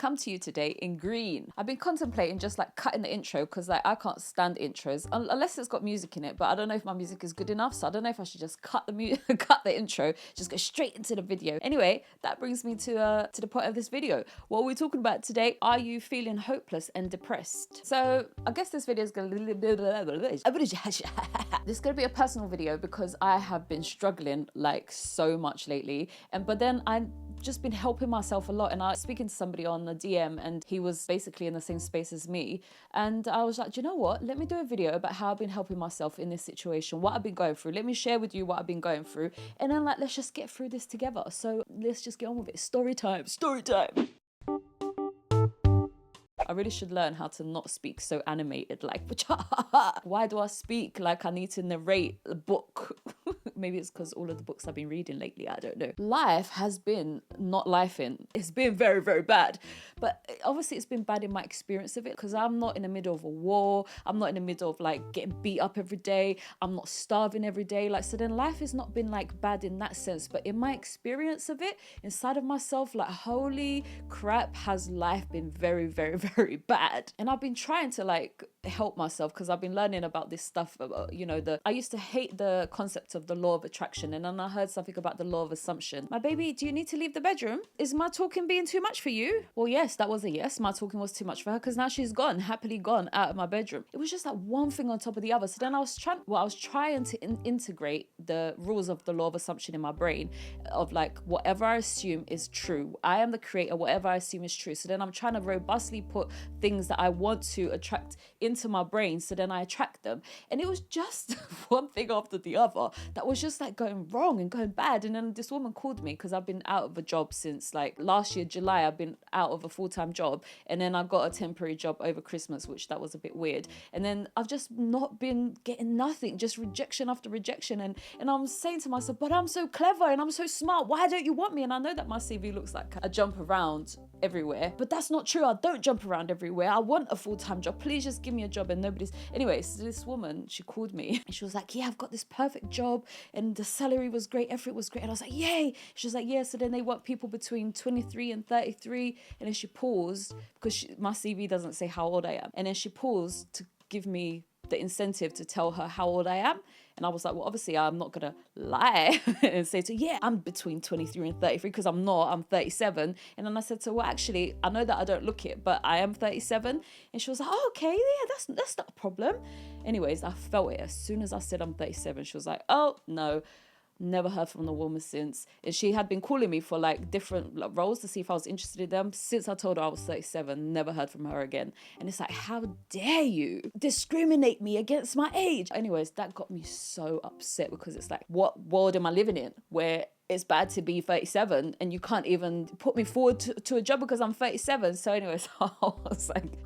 come to you today in green. I've been contemplating just like cutting the intro because like I can't stand intros unless it's got music in it, but I don't know if my music is good enough, so I don't know if I should just cut the intro, just go straight into the video. Anyway, that brings me to the point of this video. What are we talking about today? Are you feeling hopeless and depressed? So I guess this video is gonna this is gonna be a personal video because I have been struggling like so much lately, but then I just been helping myself a lot, and I was speaking to somebody on the DM and he was basically in the same space as me, and I was like, do you know what, let me do a video about how I've been helping myself in this situation, what I've been going through. Let me share with you what I've been going through, and then like let's just get through this together. So let's just get on with it. Story time. I really should learn how to not speak so animated, like, why do I speak like I need to narrate a book? Maybe it's because all of the books I've been reading lately, I don't know. Life has been not lifing. It's been very, very bad. But obviously it's been bad in my experience of it because I'm not in the middle of a war. I'm not in the middle of like getting beat up every day. I'm not starving every day. Like, so then life has not been like bad in that sense. But in my experience of it, inside of myself, like, holy crap, has life been very, very, very bad. And I've been trying to like help myself because I've been learning about this stuff about, you know, I used to hate the concept of the law of attraction, and then I heard something about the law of assumption. My baby, do you need to leave the bedroom? Is my talking being too much for you? Well, yes, that was a yes. My talking was too much for her because now she's gone, happily gone out of my bedroom. It was just like one thing on top of the other. So then I was trying to integrate the rules of the law of assumption in my brain of like, whatever I assume is true. I am the creator, whatever I assume is true. So then I'm trying to robustly put things that I want to attract into my brain, so then I attract them. And it was just one thing after the other that was just like going wrong and going bad. And then this woman called me because I've been out of a job since like last year, July. I've been out of a full-time job, and then I got a temporary job over Christmas, which that was a bit weird. And then I've just not been getting nothing, just rejection after rejection. And I'm saying to myself, but I'm so clever and I'm so smart. Why don't you want me? And I know that my CV looks like I jump around everywhere, but that's not true. I don't jump around everywhere. I want a full-time job. Please just give me a job. And nobody's. Anyway, so this woman, she called me and she was like, yeah, I've got this perfect job and the salary was great, everything was great. And I was like, yay. She was like, yeah, so then they want people between 23 and 33. And then she paused because my CV doesn't say how old I am. And then she paused to give me the incentive to tell her how old I am. And I was like, well, obviously I'm not gonna lie and say to her, yeah, I'm between 23 and 33, because I'm not, I'm 37. And then I said to her, well, actually, I know that I don't look it, but I am 37. And she was like, oh, okay, yeah, that's not a problem. Anyways, I felt it as soon as I said I'm 37. She was like, oh, no. Never heard from the woman since. And she had been calling me for like different roles to see if I was interested in them. Since I told her I was 37, never heard from her again. And it's like, how dare you discriminate me against my age? Anyways, that got me so upset because it's like, what world am I living in where it's bad to be 37 and you can't even put me forward to a job because I'm 37. So anyways, I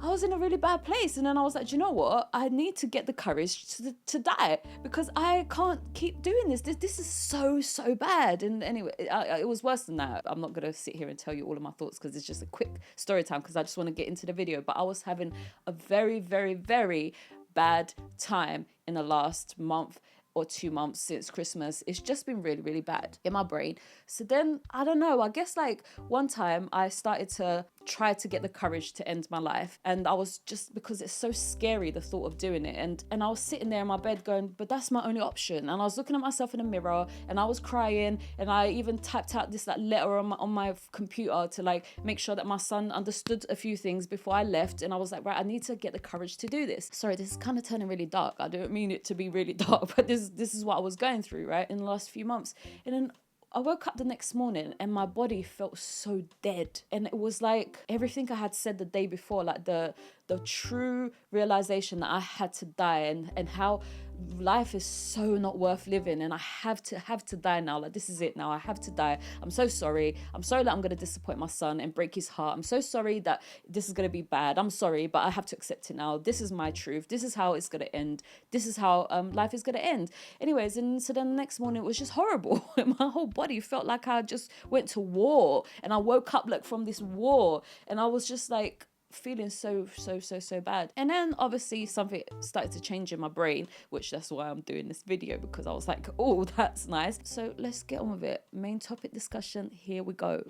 was in a really bad place. And then I was like, do you know what? I need to get the courage to die because I can't keep doing this. This is so bad. And anyway, it was worse than that. I'm not going to sit here and tell you all of my thoughts because it's just a quick story time because I just want to get into the video. But I was having a very, very, very bad time in the last month or 2 months since Christmas. It's just been really, really bad in my brain. So then, I don't know, I guess like one time I started to try to get the courage to end my life. And I was just, because it's so scary, the thought of doing it. And I was sitting there in my bed going, but that's my only option. And I was looking at myself in the mirror and I was crying. And I even typed out this like letter on my computer to like make sure that my son understood a few things before I left. And I was like, right, I need to get the courage to do this. Sorry, this is kind of turning really dark. I don't mean it to be really dark, but this is what I was going through, right, in the last few months. And then I woke up the next morning and my body felt so dead. And it was like everything I had said the day before, like the true realization that I had to die and how life is so not worth living and I have to die now. Like, this is it now. I have to die. I'm so sorry. I'm sorry that I'm going to disappoint my son and break his heart. I'm so sorry that this is going to be bad. I'm sorry, but I have to accept it now. This is my truth. This is how it's going to end. This is how life is going to end. Anyways, and so then the next morning it was just horrible. My whole body felt like I just went to war and I woke up like from this war and I was just like feeling so bad. And then obviously something started to change in my brain, which that's why I'm doing this video, because I was like, oh, that's nice. So let's get on with it. Main topic discussion, here we go.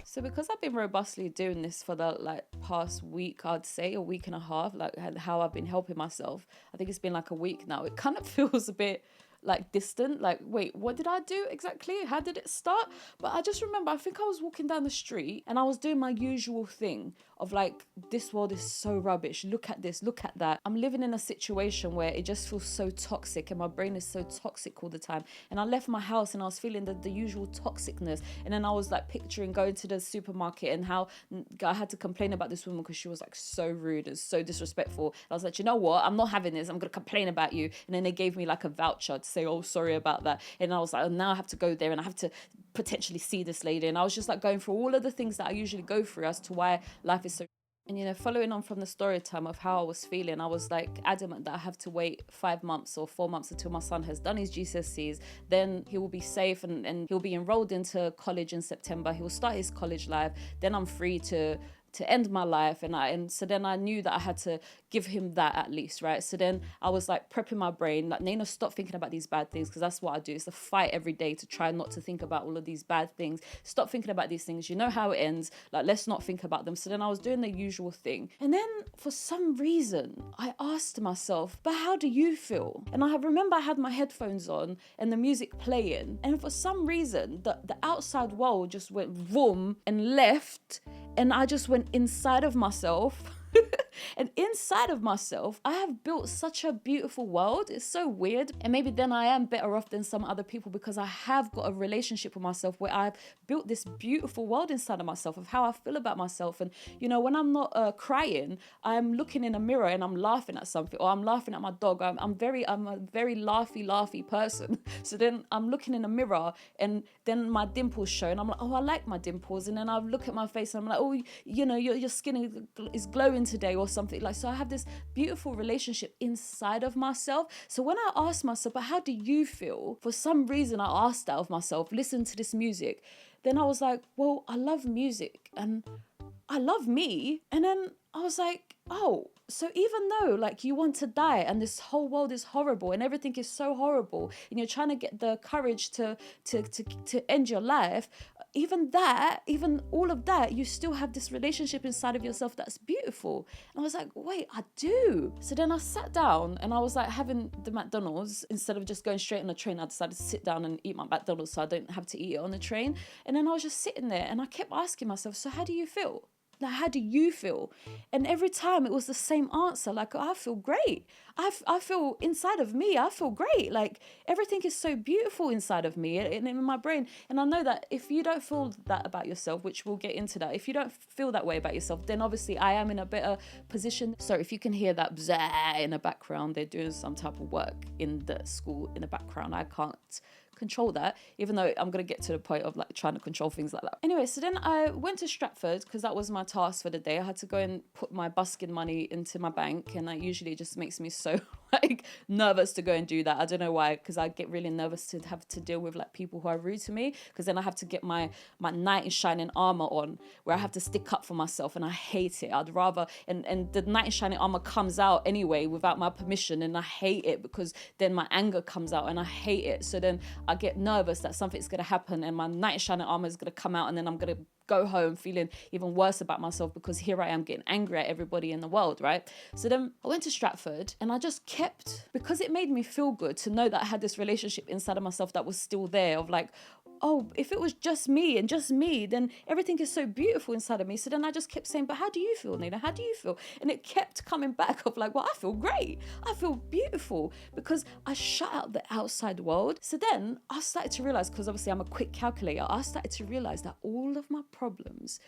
So because I've been robustly doing this for the like past week, I'd say a week and a half, like how I've been helping myself, I think it's been like a week now. It kind of feels a bit like distant, like, wait, what did I do exactly? How did it start? But I just remember, I think I was walking down the street and I was doing my usual thing of like, this world is so rubbish. Look at this, look at that. I'm living in a situation where it just feels so toxic and my brain is so toxic all the time. And I left my house and I was feeling the usual toxicness. And then I was like picturing going to the supermarket and how I had to complain about this woman because she was like so rude and so disrespectful. And I was like, you know what? I'm not having this. I'm going to complain about you. And then they gave me like a voucher to say, oh, sorry about that. And I was like, oh, now I have to go there and I have to potentially see this lady. And I was just like going through all of the things that I usually go through as to why life is so. And, you know, following on from the story time of how I was feeling, I was like adamant that I have to wait 5 months or 4 months until my son has done his GCSEs. Then he will be safe and he'll be enrolled into college in September. He will start his college life. Then I'm free to end my life. And so then I knew that I had to give him that at least, right? So then I was like prepping my brain, like, Nayna, stop thinking about these bad things, because that's what I do. It's a fight every day to try not to think about all of these bad things. Stop thinking about these things. You know how it ends. Like, let's not think about them. So then I was doing the usual thing. And then for some reason, I asked myself, but how do you feel? And I remember I had my headphones on and the music playing. And for some reason, the outside world just went vroom and left. And I just went inside of myself. And inside of myself, I have built such a beautiful world. It's so weird. And maybe then I am better off than some other people because I have got a relationship with myself where I've built this beautiful world inside of myself of how I feel about myself. And, you know, when I'm not crying, I'm looking in a mirror and I'm laughing at something, or I'm laughing at my dog. I'm a very laughy person. So then I'm looking in a mirror and then my dimples show and I'm like, oh, I like my dimples. And then I look at my face and I'm like, oh, you know, your skin is glowing today or something. Like, so I have this beautiful relationship inside of myself. So when I asked myself, but how do you feel? For some reason, I asked that of myself, listen to this music. Then I was like, well, I love music and I love me. And then I was like, oh, so even though like you want to die and this whole world is horrible and everything is so horrible and you're trying to get the courage to end your life, even all of that, you still have this relationship inside of yourself that's beautiful. And I was like, wait, I do. So then I sat down and I was like having the McDonald's. Instead of just going straight on the train, I decided to sit down and eat my McDonald's so I don't have to eat it on the train. And then I was just sitting there and I kept asking myself, so how do you feel? Like, how do you feel? And every time it was the same answer. Like, I feel great. I feel inside of me, I feel great. Like, everything is so beautiful inside of me and in my brain. And I know that if you don't feel that about yourself, which we'll get into that, if you don't feel that way about yourself, then obviously I am in a better position. So if you can hear that bzzz in the background, they're doing some type of work in the school in the background. I can't control that, even though I'm gonna get to the point of like trying to control things like that. Anyway, so then I went to Stratford because that was my task for the day. I had to go and put my busking money into my bank, and that usually just makes me so like nervous to go and do that. I don't know why, because I get really nervous to have to deal with like people who are rude to me, because then I have to get my knight in shining armor on, where I have to stick up for myself, and I hate it. I'd rather, and the knight in shining armor comes out anyway without my permission, and I hate it because then my anger comes out and I hate it. So then I get nervous that something's going to happen and my knight in shining armor is going to come out, and then I'm going to go home feeling even worse about myself because here I am getting angry at everybody in the world, right? So then I went to Stratford and I just kept, because it made me feel good to know that I had this relationship inside of myself that was still there, of like, oh, if it was just me and just me, then everything is so beautiful inside of me. So then I just kept saying, but how do you feel, Nayna? How do you feel? And it kept coming back of like, well, I feel great. I feel beautiful because I shut out the outside world. So then I started to realize, because obviously I'm a quick calculator, I started to realize that all of my problems,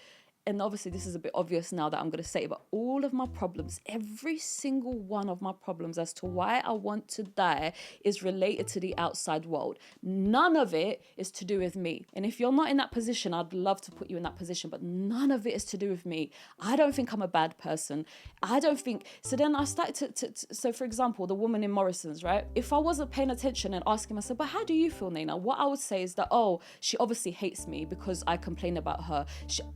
and obviously this is a bit obvious now that I'm going to say it, but all of my problems, every single one of my problems as to why I want to die is related to the outside world. None of it is to do with me. And if you're not in that position, I'd love to put you in that position, but none of it is to do with me. I don't think I'm a bad person. I don't think. So then I started so for example, the woman in Morrison's, right? If I wasn't paying attention and asking myself, but how do you feel, Nayna? What I would say is that, oh, she obviously hates me because I complain about her.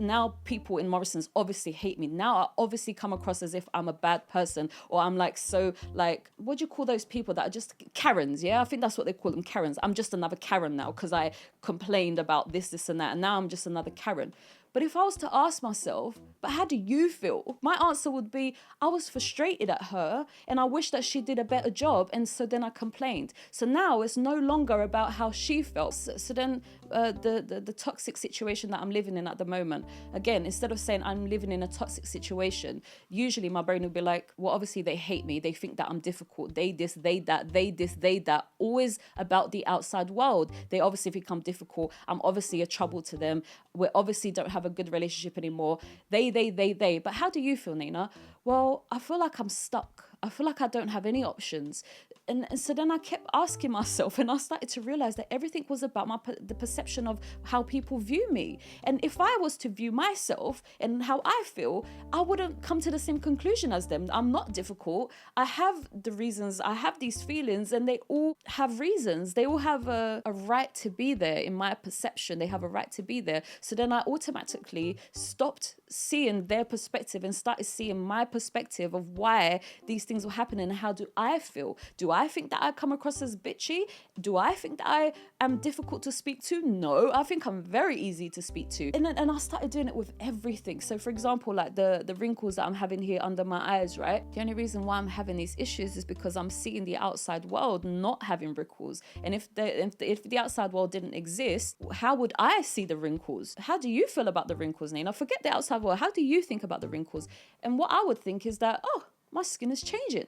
Now people in Morrison's obviously hate me. Now I obviously come across as if I'm a bad person, or I'm like, so like, what do you call those people that are just Karens? Yeah, I think that's what they call them, Karens. I'm just another Karen now because I complained about this and that, and now I'm just another Karen. But if I was to ask myself, but how do you feel? My answer would be, I was frustrated at her and I wish that she did a better job. And so then I complained. So now it's no longer about how she felt. So then the toxic situation that I'm living in at the moment, again, instead of saying I'm living in a toxic situation, usually my brain will be like, well, obviously they hate me. They think that I'm difficult. They this, they that, they this, they that. Always about the outside world. They obviously think I'm difficult. I'm obviously a trouble to them. We obviously don't have a good relationship anymore. They. But how do you feel, Nayna? Well, I feel like I'm stuck. I feel like I don't have any options. And so then I kept asking myself, and I started to realize that everything was about the perception of how people view me. And if I was to view myself and how I feel, I wouldn't come to the same conclusion as them. I'm not difficult. I have the reasons. I have these feelings, and they all have reasons. They all have a right to be there. In my perception, they have a right to be there. So then I automatically stopped seeing their perspective and started seeing my perspective of why these things were happening and how do I feel. Do I think that I come across as bitchy? Do I think that I am difficult to speak to? No, I think I'm very easy to speak to. And I started doing it with everything. So for example, like the wrinkles that I'm having here under my eyes, right? The only reason why I'm having these issues is because I'm seeing the outside world not having wrinkles. And if the outside world didn't exist, how would I see the wrinkles? How do you feel about the wrinkles, Nayna? Forget the outside world. How do you think about the wrinkles? And what I would think is that, oh, my skin is changing.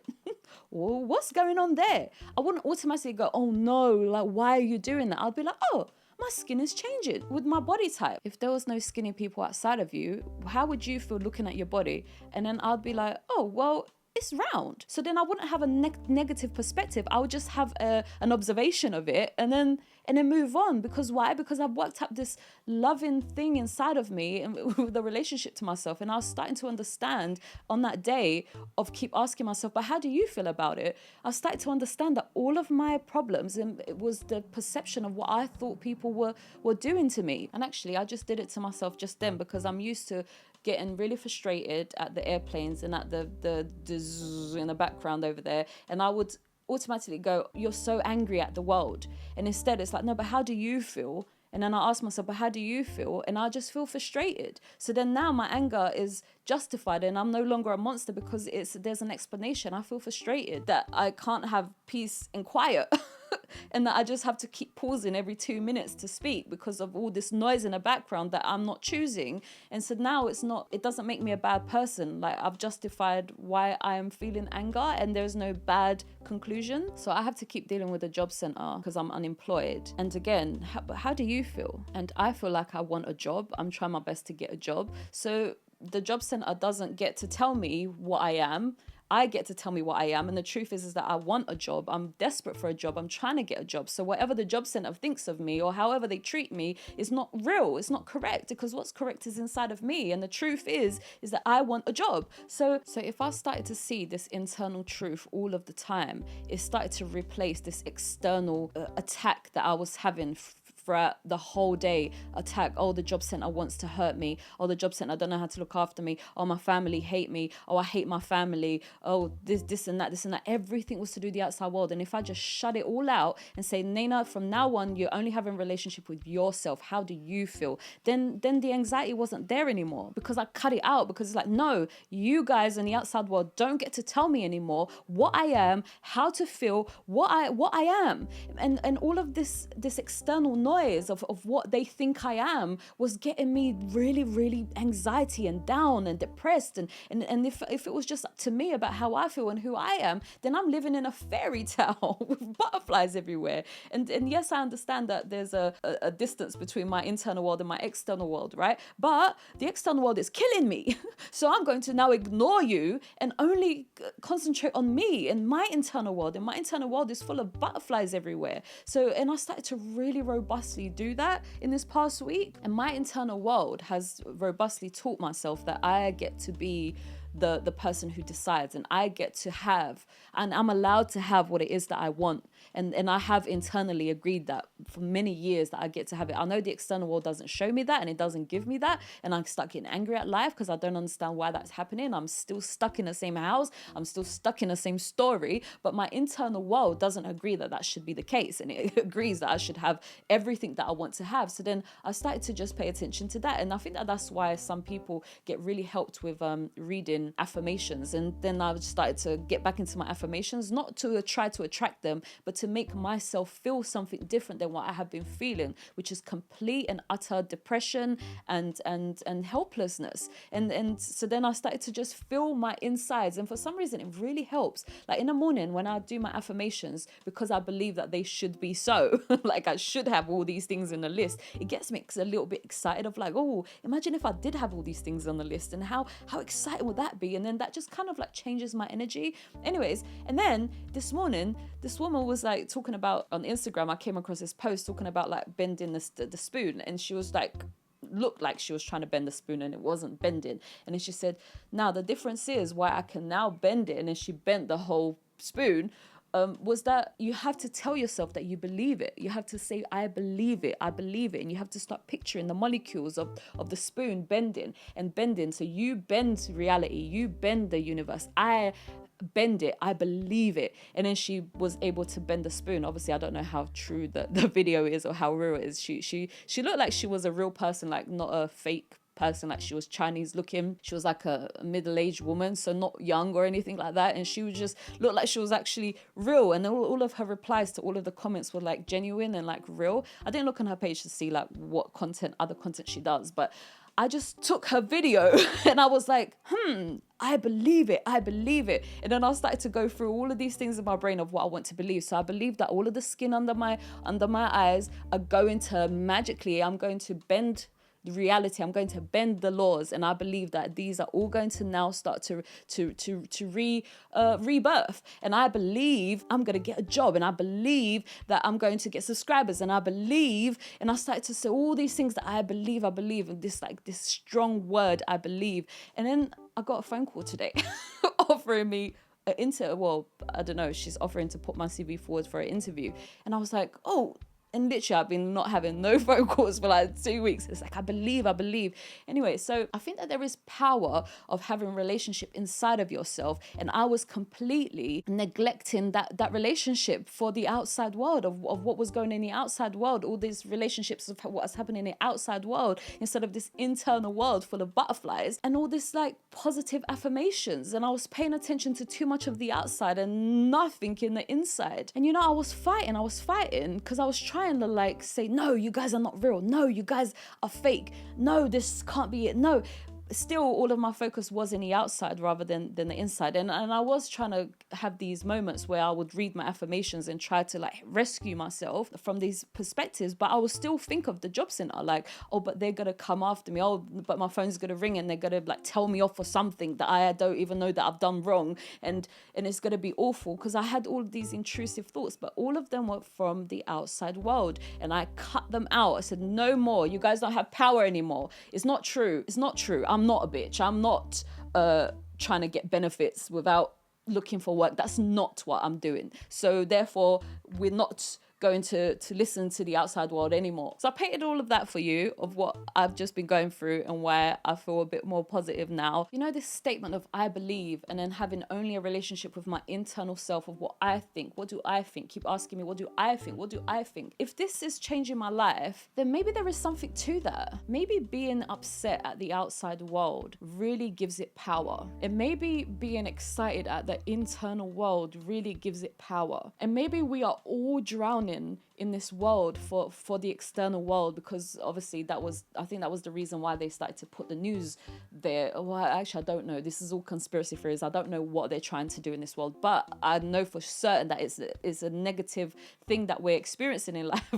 Well, what's going on there? I wouldn't automatically go, oh no, like, why are you doing that? I'd be like, oh, my skin is changing with my body type. If there was no skinny people outside of you, how would you feel looking at your body? And then I'd be like, oh, well, it's round. So then I wouldn't have a negative perspective. I would just have an observation of it and then move on. Because why? Because I've worked up this loving thing inside of me and with the relationship to myself. And I was starting to understand on that day of keep asking myself, but how do you feel about it? I started to understand that all of my problems, and it was the perception of what I thought people were doing to me. And actually, I just did it to myself just then because I'm used to getting really frustrated at the airplanes and at the zzz in the background over there. And I would automatically go, you're so angry at the world. And instead it's like, no, but how do you feel? And then I ask myself, but how do you feel? And I just feel frustrated. So then now my anger is justified and I'm no longer a monster because there's an explanation. I feel frustrated that I can't have peace and quiet. And that I just have to keep pausing every 2 minutes to speak because of all this noise in the background that I'm not choosing. And so now it doesn't make me a bad person. Like, I've justified why I am feeling anger and there's no bad conclusion. So I have to keep dealing with the job center because I'm unemployed. And again, how do you feel? And I feel like I want a job. I'm trying my best to get a job. So the job center doesn't get to tell me what I am. I get to tell me what I am. And the truth is that I want a job. I'm desperate for a job. I'm trying to get a job. So whatever the job center thinks of me or however they treat me is not real. It's not correct because what's correct is inside of me. And the truth is that I want a job. So if I started to see this internal truth all of the time, it started to replace this external attack that I was having throughout the whole day. Attack, oh, the job center wants to hurt me. Oh, the job center don't know how to look after me. Oh, my family hate me. Oh, I hate my family. Oh, this and that. Everything was to do the outside world. And if I just shut it all out and say, Nayna, from now on, you're only having a relationship with yourself. How do you feel? Then the anxiety wasn't there anymore because I cut it out because it's like, no, you guys in the outside world don't get to tell me anymore what I am, how to feel, what I am. And all of this external noise of what they think I am was getting me really, really anxiety and down and depressed. And if it was just up to me about how I feel and who I am, then I'm living in a fairy tale with butterflies everywhere. And yes, I understand that there's a distance between my internal world and my external world, right? But the external world is killing me. So I'm going to now ignore you and only concentrate on me and my internal world. And my internal world is full of butterflies everywhere. And I started to really robustly do that in this past week. And my internal world has robustly taught myself that I get to be the person who decides, and I get to have, and I'm allowed to have what it is that I want. And I have internally agreed that for many years that I get to have it. I know the external world doesn't show me that, and it doesn't give me that, and I'm stuck getting angry at life because I don't understand why that's happening. I'm still stuck in the same house. I'm still stuck in the same story, but my internal world doesn't agree that that should be the case, and it agrees that I should have everything that I want to have. So then I started to just pay attention to that, and I think that that's why some people get really helped with reading affirmations. And then I started to get back into my affirmations, not to try to attract them, but to make myself feel something different than what I have been feeling, which is complete and utter depression and helplessness. And so then I started to just feel my insides, and for some reason it really helps. Like in the morning when I do my affirmations, because I believe that they should be so, like I should have all these things in the list, it gets me a little bit excited of like, oh, imagine if I did have all these things on the list, and how exciting would that be? And then that just kind of like changes my energy. Anyways, and then this morning, this woman was like talking about, on Instagram, I came across this post talking about like bending the spoon, and she was like, looked like she was trying to bend the spoon and it wasn't bending. And then she said, now the difference is why I can now bend it, and then she bent the whole spoon, was that you have to tell yourself that you believe it. You have to say, I believe it, I believe it. And you have to start picturing the molecules of the spoon bending and bending. So you bend reality, you bend the universe. I bend it, I believe it. And then she was able to bend the spoon. Obviously, I don't know how true the video is or how real it is. She looked like she was a real person, like not a fake person, like she was Chinese looking. She was like a middle-aged woman, so not young or anything like that, and she would just look like she was actually real. And all of her replies to all of the comments were like genuine and like real. I didn't look on her page to see like what other content she does, but I just took her video and I was like, I believe it, I believe it. And then I started to go through all of these things in my brain of what I want to believe. So I believe that all of the skin under my eyes are going to magically, I'm going to bend reality, I'm going to bend the laws, and I believe that these are all going to now start to rebirth. And I believe I'm going to get a job, and I believe that I'm going to get subscribers, and I believe, and I started to say all these things that I believe, and this strong word, I believe. And then I got a phone call today offering me I don't know, she's offering to put my CV forward for an interview. And I was like, oh. And literally, I've been not having no phone calls for like 2 weeks. It's like, I believe. Anyway, so I think that there is power of having a relationship inside of yourself. And I was completely neglecting that relationship for the outside world of what was going on in the outside world, all these relationships of what's happening in the outside world, instead of this internal world full of butterflies and all this like positive affirmations. And I was paying attention to too much of the outside and nothing in the inside. And I was fighting because I was trying to like say, no, you guys are not real. No, you guys are fake. No, this can't be it. No. Still, all of my focus was in the outside rather than the inside. And I was trying to have these moments where I would read my affirmations and try to like rescue myself from these perspectives. But I would still think of the job center, like, oh, but they're going to come after me. Oh, but my phone's going to ring and they're going to like tell me off for something that I don't even know that I've done wrong. And it's going to be awful, because I had all of these intrusive thoughts, but all of them were from the outside world. And I cut them out. I said, no more. You guys don't have power anymore. It's not true. I'm not a bitch. I'm not trying to get benefits without looking for work. That's not what I'm doing. So therefore, we're not going to listen to the outside world anymore. So I painted all of that for you of what I've just been going through and why I feel a bit more positive now. This statement of I believe, and then having only a relationship with my internal self of what I think. What do I think? Keep asking me, what do I think? What do I think? If this is changing my life, then maybe there is something to that. Maybe being upset at the outside world really gives it power. And maybe being excited at the internal world really gives it power. And maybe we are all drowning in this world for the external world, because obviously I think that was the reason why they started to put the news there. Well, actually, I don't know. This is all conspiracy theories. I don't know what they're trying to do in this world, but I know for certain that it's a negative thing that we're experiencing in life,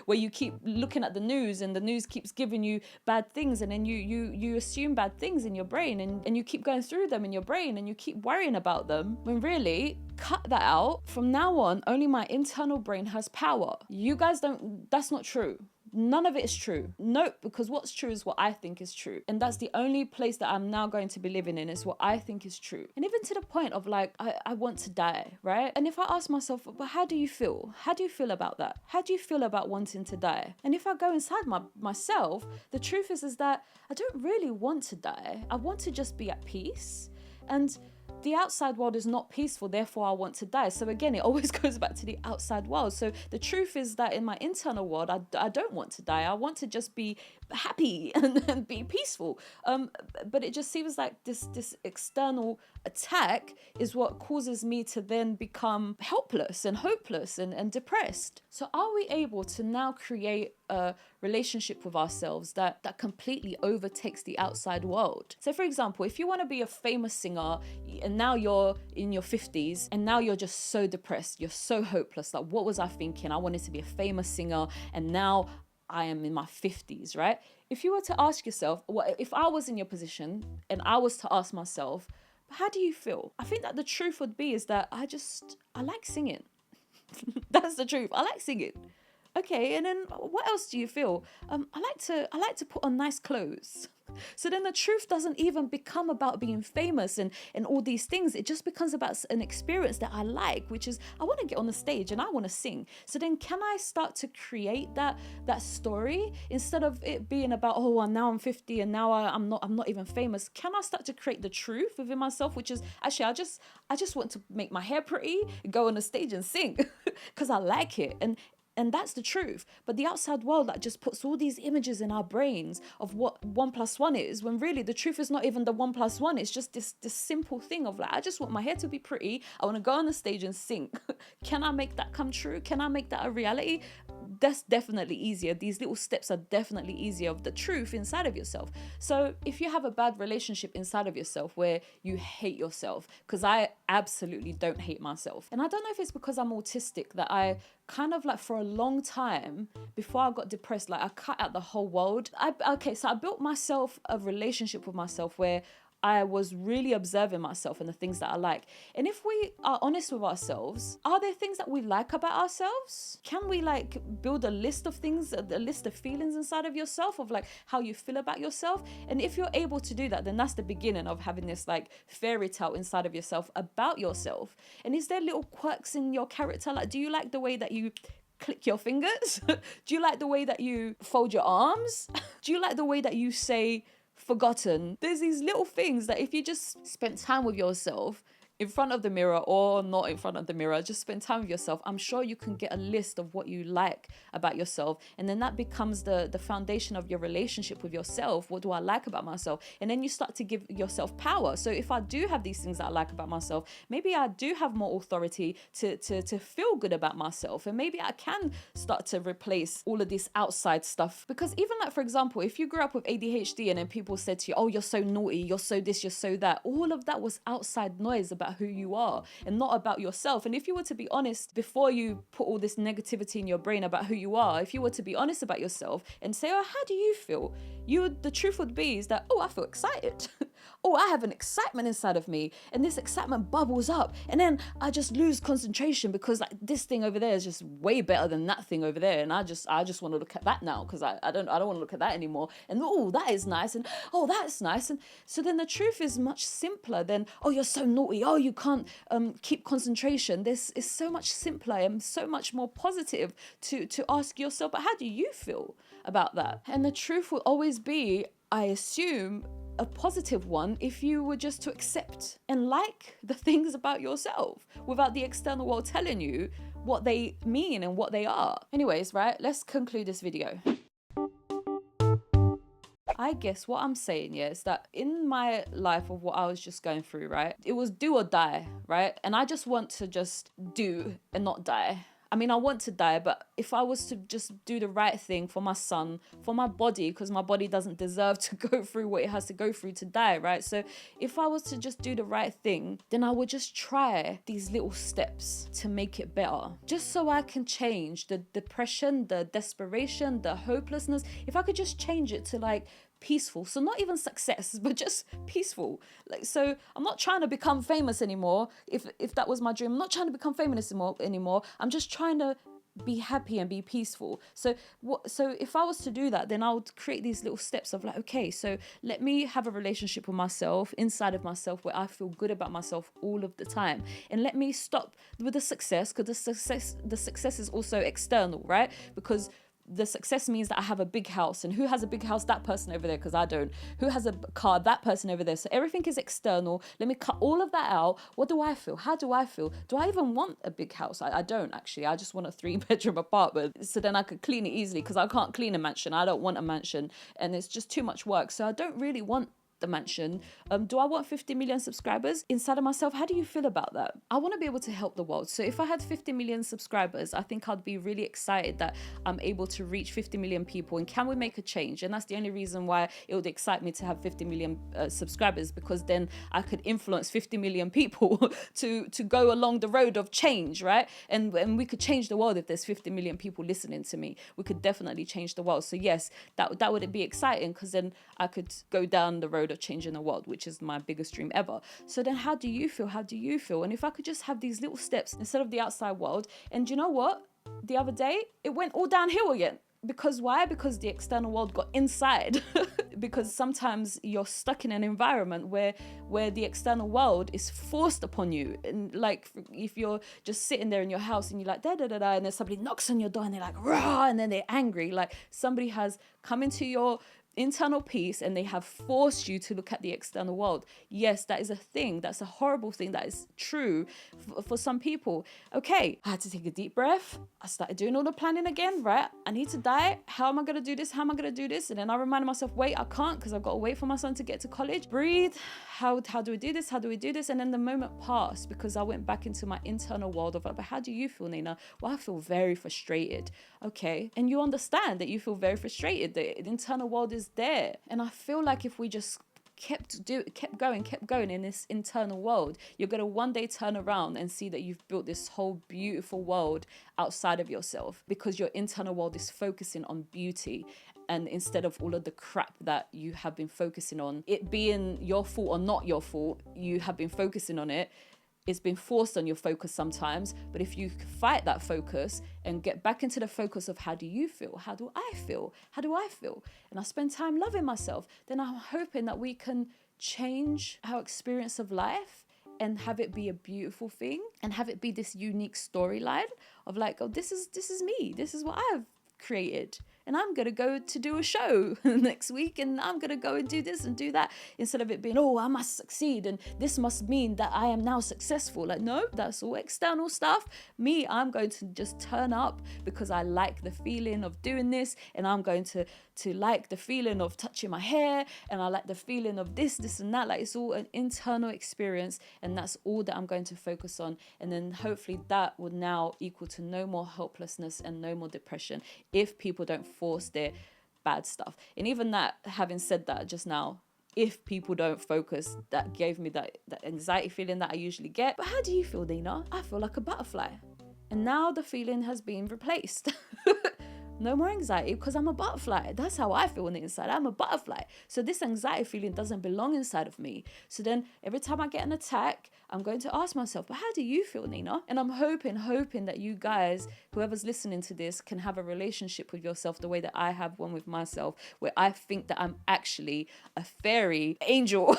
where you keep looking at the news and the news keeps giving you bad things, and then you assume bad things in your brain, and you keep going through them in your brain, and you keep worrying about them, when really, cut that out. From now on, only my internal brain has power. You guys don't, that's not true. None of it is true. Nope, because what's true is what I think is true. And that's the only place that I'm now going to be living in, is what I think is true. And even to the point of like, I want to die, right? And if I ask myself, but how do you feel? How do you feel about that? How do you feel about wanting to die? And if I go inside myself, the truth is that I don't really want to die. I want to just be at peace. And the outside world is not peaceful, therefore I want to die. So again, it always goes back to the outside world. So the truth is that in my internal world, I don't want to die. I want to just be happy and be peaceful. But it just seems like this external attack is what causes me to then become helpless and hopeless and depressed. So are we able to now create a relationship with ourselves that completely overtakes the outside world? So for example, if you want to be a famous singer and now you're in your 50s and now you're just so depressed, you're so hopeless, like what was I thinking? I wanted to be a famous singer and now I am in my 50s, right? If you were to ask yourself, if I was in your position and I was to ask myself, how do you feel? I think that the truth would be is that I like singing. That's the truth. I like singing. Okay, and then what else do you feel? I like to put on nice clothes. So then the truth doesn't even become about being famous and all these things. It just becomes about an experience that I like, which is I want to get on the stage and I want to sing. So then can I start to create that story instead of it being about, oh, and now I'm 50 and now I'm not even famous? Can I start to create the truth within myself, which is actually I just want to make my hair pretty, go on the stage and sing because I like it. And that's the truth. But the outside world that just puts all these images in our brains of what 1 + 1 is, when really the truth is not even the 1 + 1. It's just this simple thing of like, I just want my hair to be pretty. I want to go on the stage and sing. Can I make that come true? Can I make that a reality? That's definitely easier. These little steps are definitely easier of the truth inside of yourself. So if you have a bad relationship inside of yourself where you hate yourself, because I absolutely don't hate myself. And I don't know if it's because I'm autistic that I kind of like for a long time before I got depressed, like I cut out the whole world. So I built myself a relationship with myself where I was really observing myself and the things that I like. And if we are honest with ourselves, are there things that we like about ourselves? Can we like build a list of things, a list of feelings inside of yourself of like how you feel about yourself? And if you're able to do that, then that's the beginning of having this like fairy tale inside of yourself about yourself. And is there little quirks in your character? Like, do you like the way that you click your fingers? Do you like the way that you fold your arms? Do you like the way that you say forgotten? There's these little things that if you just spend time with yourself in front of the mirror or not in front of the mirror, just spend time with yourself, I'm sure you can get a list of what you like about yourself. And then that becomes the foundation of your relationship with yourself. What do I like about myself? And then you start to give yourself power. So if I do have these things that I like about myself, maybe I do have more authority to feel good about myself. And maybe I can start to replace all of this outside stuff. Because even like, for example, if you grew up with ADHD and then people said to you, oh, you're so naughty, you're so this, you're so that, all of that was outside noise about who you are and not about yourself. And if you were to be honest, before you put all this negativity in your brain about who you are, if you were to be honest about yourself and say, oh, how do you feel? The truth would be is that, oh, I feel excited. Oh, I have an excitement inside of me and this excitement bubbles up and then I just lose concentration because like this thing over there is just way better than that thing over there. And I just want to look at that now because I don't want to look at that anymore. And oh, that is nice. And oh, that's nice. And so then the truth is much simpler than, oh, you're so naughty. Oh, you can't keep concentration. This is so much simpler and so much more positive to ask yourself, but how do you feel about that? And the truth will always be, I assume, a positive one if you were just to accept and like the things about yourself without the external world telling you what they mean and what they are. Anyways, right, let's conclude this video. I guess what I'm saying, yeah, is that in my life of what I was just going through, right, it was do or die, right? And I just want to just do and not die. I mean, I want to die, but if I was to just do the right thing for my son, for my body, because my body doesn't deserve to go through what it has to go through to die, right? So if I was to just do the right thing, then I would just try these little steps to make it better, just so I can change the depression, the desperation, the hopelessness. If I could just change it to like peaceful, so not even success, but just peaceful. Like, so I'm not trying to become famous anymore. If that was my dream, I'm not trying to become famous anymore. I'm just trying to be happy and be peaceful. So if I was to do that, then I would create these little steps of like, okay, so let me have a relationship with myself, inside of myself, where I feel good about myself all of the time, and let me stop with the success, because the success is also external, right? Because the success means that I have a big house, and who has a big house? That person over there, because I don't. Who has a car? That person over there. So everything is external. Let me cut all of that out. What do I feel? How do I feel? Do I even want a big house? I don't actually. I just want a 3-bedroom apartment, so then I could clean it easily, because I can't clean a mansion. I don't want a mansion, and it's just too much work. So I don't really want the mansion. Do I want 50 million subscribers? Inside of myself, how do you feel about that? I want to be able to help the world. So if I had 50 million subscribers, I think I'd be really excited that I'm able to reach 50 million people, and can we make a change? And that's the only reason why it would excite me to have 50 million subscribers, because then I could influence 50 million people to go along the road of change, right? And we could change the world. If there's 50 million people listening to me, we could definitely change the world. So yes, that would be exciting, because then I could go down the road of changing the world, which is my biggest dream ever. So then how do you feel? How do you feel? And if I could just have these little steps instead of the outside world. And you know what? The other day, it went all downhill again. Because why? Because the external world got inside. Because sometimes you're stuck in an environment where the external world is forced upon you. And like, if you're just sitting there in your house and you're like, da da da da, and then somebody knocks on your door and they're like, rah, and then they're angry. Like, somebody has come into your internal peace and they have forced you to look at the external world. Yes, that is a thing. That's a horrible thing. That is true for some people. Okay, I had to take a deep breath. I started doing all the planning again, right? I need to diet. How am I going to do this? How am I going to do this? And then I reminded myself, wait, I can't, because I've got to wait for my son to get to college. Breathe. How do we do this? How do we do this? And then the moment passed, because I went back into my internal world of like, but how do you feel, Nayna? Well, I feel very frustrated. Okay. And you understand that you feel very frustrated. The internal world is there. And I feel like if we just kept going in this internal world, you're going to one day turn around and see that you've built this whole beautiful world outside of yourself, because your internal world is focusing on beauty. And instead of all of the crap that you have been focusing on, it being your fault or not your fault, you have been focusing on it. It's been forced on your focus sometimes. But if you fight that focus and get back into the focus of how do you feel? How do I feel? How do I feel? And I spend time loving myself, then I'm hoping that we can change our experience of life and have it be a beautiful thing, and have it be this unique storyline of like, oh, this is me. This is what I've created. And I'm going to go to do a show next week, and I'm going to go and do this and do that, instead of it being, oh, I must succeed and this must mean that I am now successful. Like, no, that's all external stuff. Me, I'm going to just turn up because I like the feeling of doing this, and I'm going to like the feeling of touching my hair, and I like the feeling of this and that. Like, it's all an internal experience, and that's all that I'm going to focus on. And then hopefully that will now equal to no more helplessness and no more depression, if people don't force their bad stuff. And even that, having said that just now, if people don't focus, that gave me that anxiety feeling that I usually get. But how do you feel, Nayna? I feel like a butterfly. And now the feeling has been replaced. No more anxiety, because I'm a butterfly. That's how I feel on the inside. I'm a butterfly. So this anxiety feeling doesn't belong inside of me. So then every time I get an attack, I'm going to ask myself, but how do you feel, Nayna? And I'm hoping that you guys, whoever's listening to this, can have a relationship with yourself the way that I have one with myself, where I think that I'm actually a fairy angel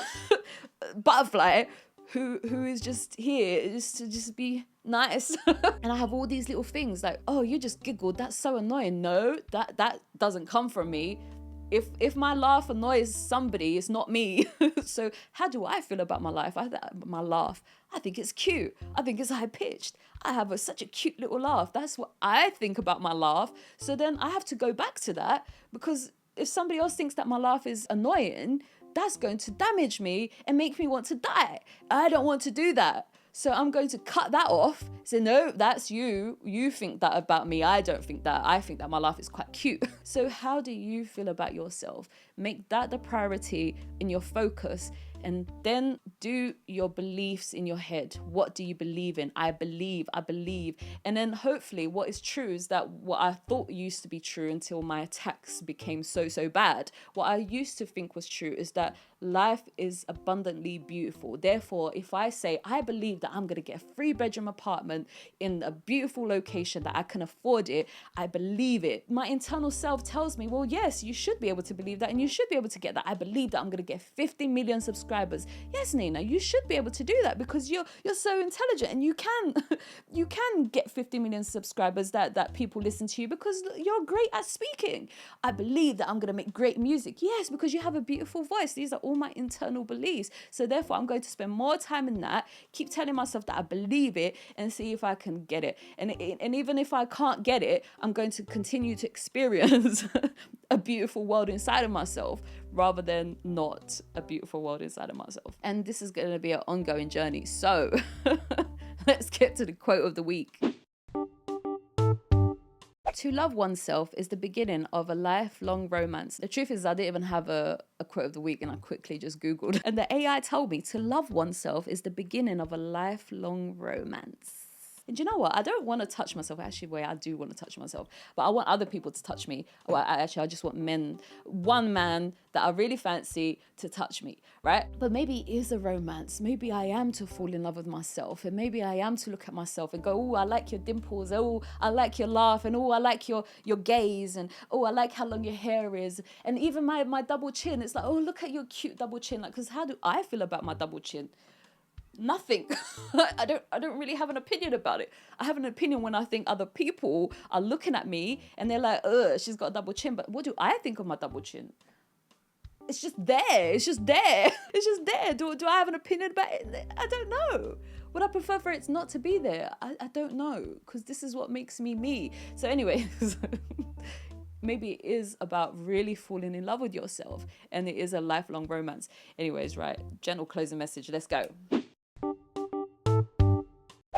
butterfly who is just here just to just be nice. And I have all these little things like, oh, you just giggled, that's so annoying. No, that doesn't come from me. If my laugh annoys somebody, it's not me. So how do I feel about my life? My laugh, I think it's cute. I think it's high pitched. I have such a cute little laugh. That's what I think about my laugh. So then I have to go back to that, because if somebody else thinks that my laugh is annoying, that's going to damage me and make me want to die. I don't want to do that. So I'm going to cut that off. Say, no, that's you. You think that about me. I don't think that. I think that my laugh is quite cute. So how do you feel about yourself? Make that the priority in your focus, and then do your beliefs in your head. What do you believe in? I believe. And then hopefully what is true is that what I thought used to be true until my attacks became so bad. What I used to think was true is that life is abundantly beautiful. Therefore, if I say, I believe that I'm going to get a 3-bedroom apartment in a beautiful location that I can afford it, I believe it. My internal self tells me, well, yes, you should be able to believe that, and you should be able to get that. I believe that I'm going to get 50 million subscribers. Yes, Nayna, you should be able to do that because you're so intelligent, and you can get 50 million subscribers that people listen to you because you're great at speaking. I believe that I'm going to make great music. Yes, because you have a beautiful voice. These are all my internal beliefs. So therefore, I'm going to spend more time in that, keep telling myself that I believe it, and see if I can get it. And even if I can't get it, I'm going to continue to experience a beautiful world inside of myself rather than not a beautiful world inside of myself. And this is going to be an ongoing journey. So let's get to the quote of the week. To love oneself is the beginning of a lifelong romance. The truth is, I didn't even have a quote of the week, and I quickly just Googled. And the AI told me to love oneself is the beginning of a lifelong romance. And you know what? I don't want to touch myself. Actually, I do want to touch myself. But I want other people to touch me. Well, I just want one man that I really fancy to touch me, right? But maybe it is a romance. Maybe I am to fall in love with myself. And maybe I am to look at myself and go, oh, I like your dimples. Oh, I like your laugh. And oh, I like your gaze. And oh, I like how long your hair is. And even my double chin. It's like, oh, look at your cute double chin. Like, because how do I feel about my double chin? Nothing. I don't really have an opinion about it. I have an opinion when I think other people are looking at me and they're like, ugh, she's got a double chin. But what do I think of my double chin? It's just there. It's just there. It's just there. Do I have an opinion about it? I don't know. Would I prefer for it not to be there? I don't know, because this is what makes me me. So anyways, maybe it is about really falling in love with yourself, and it is a lifelong romance. Anyways, right, gentle closing message. Let's go.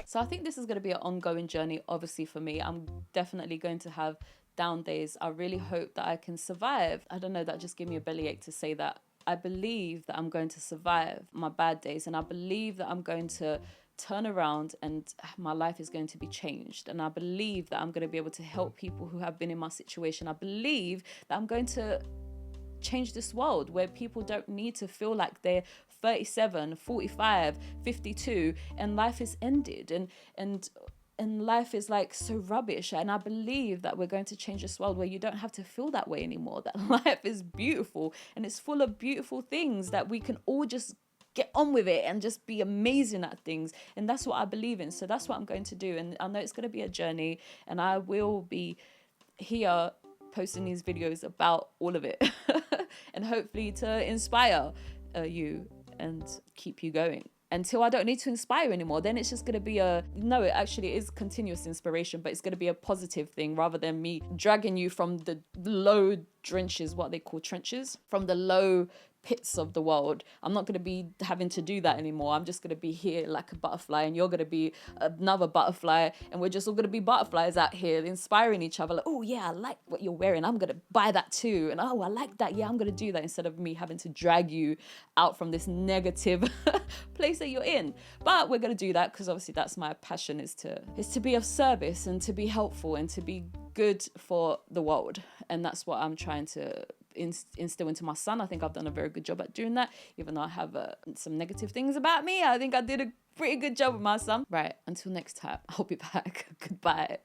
So I think this is going to be an ongoing journey, obviously, for me. I'm definitely going to have down days. I really hope that I can survive. I don't know, that just gave me a bellyache to say that. I believe that I'm going to survive my bad days, and I believe that I'm going to turn around and my life is going to be changed. And I believe that I'm going to be able to help people who have been in my situation. I believe that I'm going to change this world where people don't need to feel like they're 37, 45, 52 and life is ended and life is like so rubbish. And I believe that we're going to change this world where you don't have to feel that way anymore, that life is beautiful and it's full of beautiful things, that we can all just get on with it and just be amazing at things. And that's what I believe in. So that's what I'm going to do. And I know it's going to be a journey, and I will be here posting these videos about all of it and hopefully to inspire you and keep you going until I don't need to inspire anymore. Then it's just going to be it actually is continuous inspiration, but it's going to be a positive thing rather than me dragging you from the low trenches, what they call trenches, from the low pits of the world. I'm not going to be having to do that anymore. I'm just going to be here like a butterfly, and you're going to be another butterfly, and we're just all going to be butterflies out here inspiring each other. Like, oh yeah, I like what you're wearing, I'm going to buy that too. And oh, I like that, yeah, I'm going to do that, instead of me having to drag you out from this negative place that you're in. But we're going to do that because obviously that's my passion, is to be of service and to be helpful and to be good for the world. And that's what I'm trying to instill into my son. I think I've done a very good job at doing that, even though I have some negative things about me. I think I did a pretty good job with my son. Right, until next time, I'll be back. Goodbye.